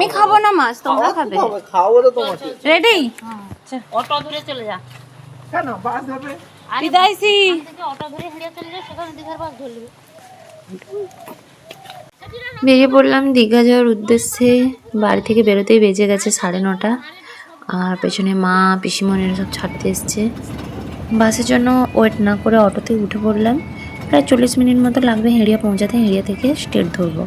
আমি খাবো না মাছ, তোমরা খাবে। খাবো তো তোমাকে। রেডি? অটো ধরে চলে যা। কেন বাস ধরবে? বিদায়সি অটো ধরে হেঁটে চলে যা, সেখানে দীঘার বাস ধরবে। বেরিয়ে পড়লাম দীঘা যাওয়ার উদ্দেশ্যে। বাড়ি থেকে বেরোতেই বেজে গেছে 9:30। আর পেছনে মা পিসিমণিরা সব ছাড়তে এসছে। বাসের জন্য ওয়েট না করে অটোতে উঠে পড়লাম। প্রায় 40 মিনিট মতো লাগবে হেঁড়িয়া পৌঁছাতে। হেঁড়িয়া থেকে স্টেট ধরবো।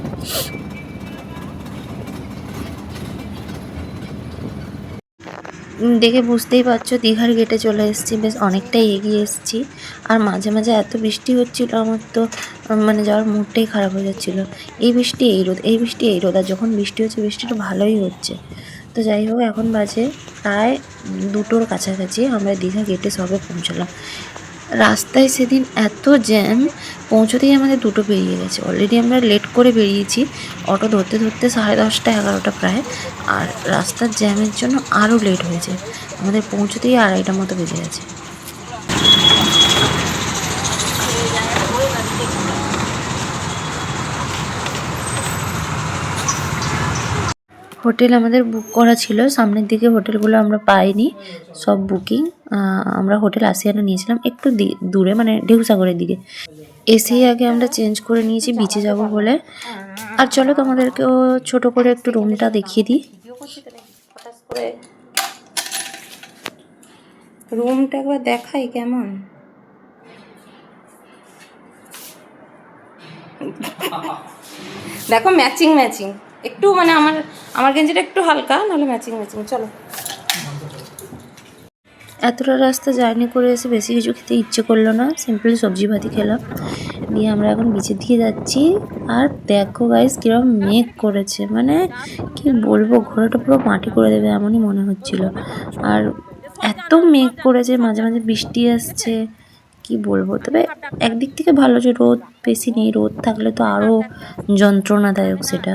দেখে বুঝতেই পারছো দীঘার গেটে চলে এসেছি, বেশ অনেকটাই এগিয়ে এসেছি। আর মাঝে মাঝে এত বৃষ্টি হচ্ছিল, আমার তো মানে যাওয়ার মুডটাই খারাপ হয়ে যাচ্ছিলো। এই বৃষ্টি এই রোদ, এই বৃষ্টি এই রোদ। আর যখন বৃষ্টি হচ্ছে বৃষ্টিটা ভালোই হচ্ছে। তো যাই হোক, এখন বাজে প্রায় 2টোর কাছাকাছি। আমরা দীঘা গেটে সবে পৌঁছলাম। রাস্তায় সেদিন এত জ্যাম, পৌঁছতেই আমাদের 2টো পেরিয়ে গেছে। অলরেডি আমরা লেট করে বেরিয়েছি, অটো ধরতে ধরতে 10:30 11টা প্রায়। আর রাস্তার জ্যামের জন্য আরও লেট হয়েছে, আমাদের পৌঁছতেই 2:30টার মতো বেজে গেছে। হোটেল আমাদের বুক করা ছিল, সামনের দিকে হোটেলগুলো আমরা পাইনি, সব বুকিং। আমরা হোটেল আসিয়ানা নিয়েছিলাম একটু দূরে, মানে ঢেউসাগরের দিকে। এসেই আগে আমরা চেঞ্জ করে নিয়েছি বিচে যাব বলে। আর চলো তোমাদেরকেও ছোট করে একটু রুমটা দেখিয়ে দিই। রুমটা একবার দেখাই কেমন। দেখো ম্যাচিং ম্যাচিং একটু, মানে আমার গেঞ্জিটা একটু হালকা, নাহলে ম্যাচিং ম্যাচিং। চলো। এতটা রাস্তা জার্নি করে এসে বেশি কিছু খেতে ইচ্ছে করলো না, সিম্পলি সবজি ভাতি খেলাম। দিয়ে আমরা এখন বিচের দিকে যাচ্ছি। আর দেখো গাইস কিরকম মেঘ করেছে, মানে কি বলবো, ঘোড়াটা পুরো মাটি করে দেবে এমনই মনে হচ্ছিল। আর এত মেঘ করেছে, মাঝে মাঝে বৃষ্টি আসছে, কি বলবো। তবে একদিক থেকে ভালো যে রোদ বেশি নেই, রোদ থাকলে তো আরও যন্ত্রণাদায়ক সেটা।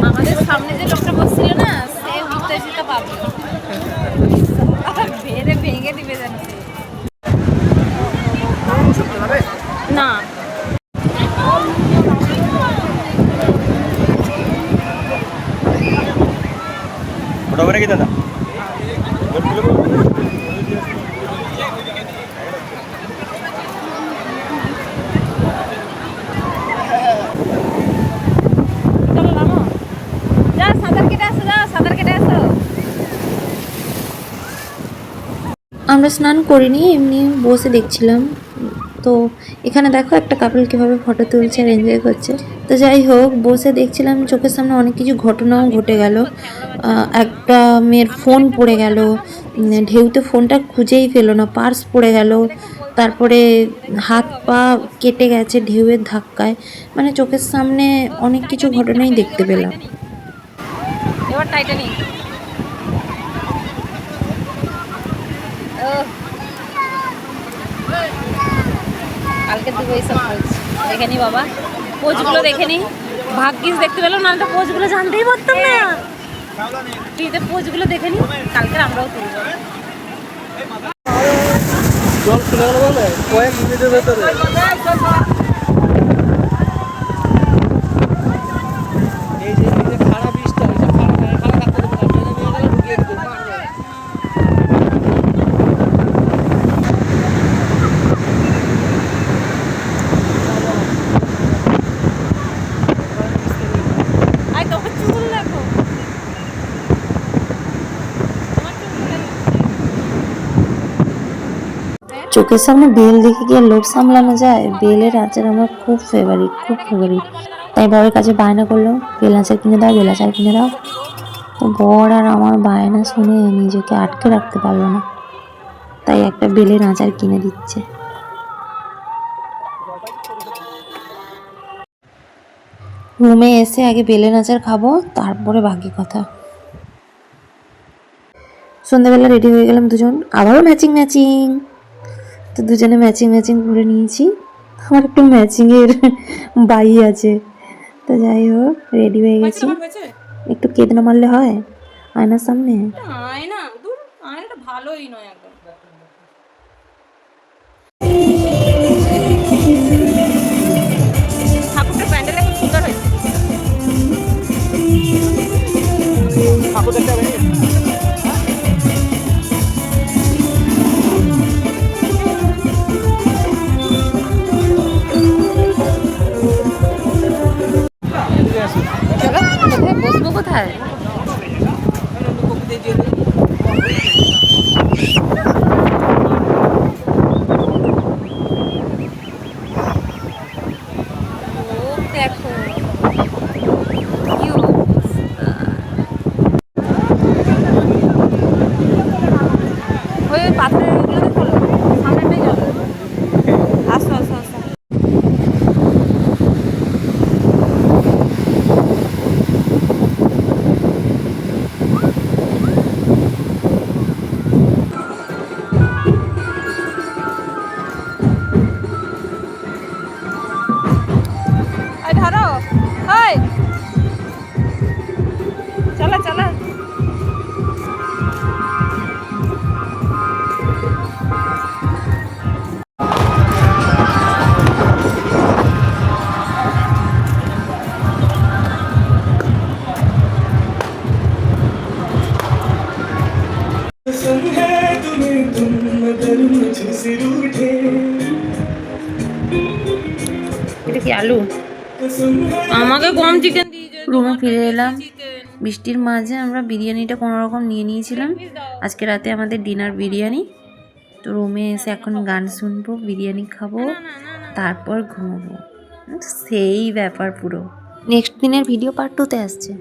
আমাদের সামনে যে লোকটা বসছিল না, সে উত্তেজিত পাবে, বেড়ে ভেঙে দিবে জানো না। ওটা কি দাদা? আমরা স্নান করিনি, এমনি বসে দেখছিলাম। তো এখানে দেখো একটা কাপল কীভাবে ফটো তুলছে আর এনজয় করছে। তো যাই হোক, বসে দেখছিলাম, চোখের সামনে অনেক কিছু ঘটনাও ঘটে গেল। একটা মেয়ের ফোন পড়ে গেল, ঢেউতে ফোনটা খুঁজেই পেলো না, পার্স পড়ে গেল। তারপরে হাত পা কেটে গেছে ঢেউয়ের ধাক্কায়। মানে চোখের সামনে অনেক কিছু ঘটনাই দেখতে পেলাম। এবার টাইটানিক। কালকে দেবো এইসব পোজ দেখে নি বাবা, পোজগুলো দেখে নি। ভাগ্যিস দেখতে পেলাম, নাহলে তো পোজগুলো জানতেই পারতাম না। ফ্রিতে পোজগুলো দেখে নি, কালকে আমরাও তুলবো। জল চলে গেল বলে কয়েক মিনিটের ভেতরে। এই যে খারাপ বৃষ্টি হয়েছে, খারাপ রাখতে দেবো না, ট্রেনে নিয়ে গেলে ঢুকিয়ে দিতে মারবে। চোখের সামনে বেল দেখে গিয়ে লোভ সামলানো যায়? বেলের আচার আমার খুব ফেভারিট, খুব ফেভারিট। তাই বরের কাছে বায়না করলো, বেল আচার কিনে দাও, বেল আচার কিনে দাও। তো বর আর আমার বায়না শুনে নিজেকে আটকে রাখতে পারলো না, তাই একটা বেলের আচার কিনে দিচ্ছে। রুমে এসে আগে বেলের আচার খাবো, তারপরে বাকি কথা। সন্ধ্যাবেলা রেডি হয়ে গেলাম দুজন, আবারও ম্যাচিং ম্যাচিং। তো দুজনে ম্যাচিং ম্যাচিং করে নিয়েছি। আমার একটু ম্যাচিংয়ের বাই আছে। তো যাই হোক রেডি হয়ে গেছি। একটু কেদনা মারলে হয় আয়নার সামনে। আয়না দূর, আয়নাটা ভালোই নয় একদম। ঠাকুরটা প্যান্ডেল এখন সুন্দর হয়েছে। ঠাকুর দেখতে হবে। চলো কোথায় বসবো, কোথায়? দেখো কি অবস্থা। ওই পাথরের ওইগুলো দেখো, সামনেটাই যাবো। আসো আসো আসো। ধরো ওই চলো চলো। এটা কি আলু? আমাকে কম চিকেন দিয়েছে। রুমে ফিরে এলাম। বৃষ্টির মাঝে আমরা বিরিয়ানিটা কোনো রকম নিয়ে নিয়েছিলাম। আজকে রাতে আমাদের ডিনার বিরিয়ানি। তো রুমে এসে এখন গান শুনবো, বিরিয়ানি খাবো, তারপর ঘুমাবো। সেই ব্যাপার পুরো। নেক্সট দিনের ভিডিও পার্ট 2-তে আসছে।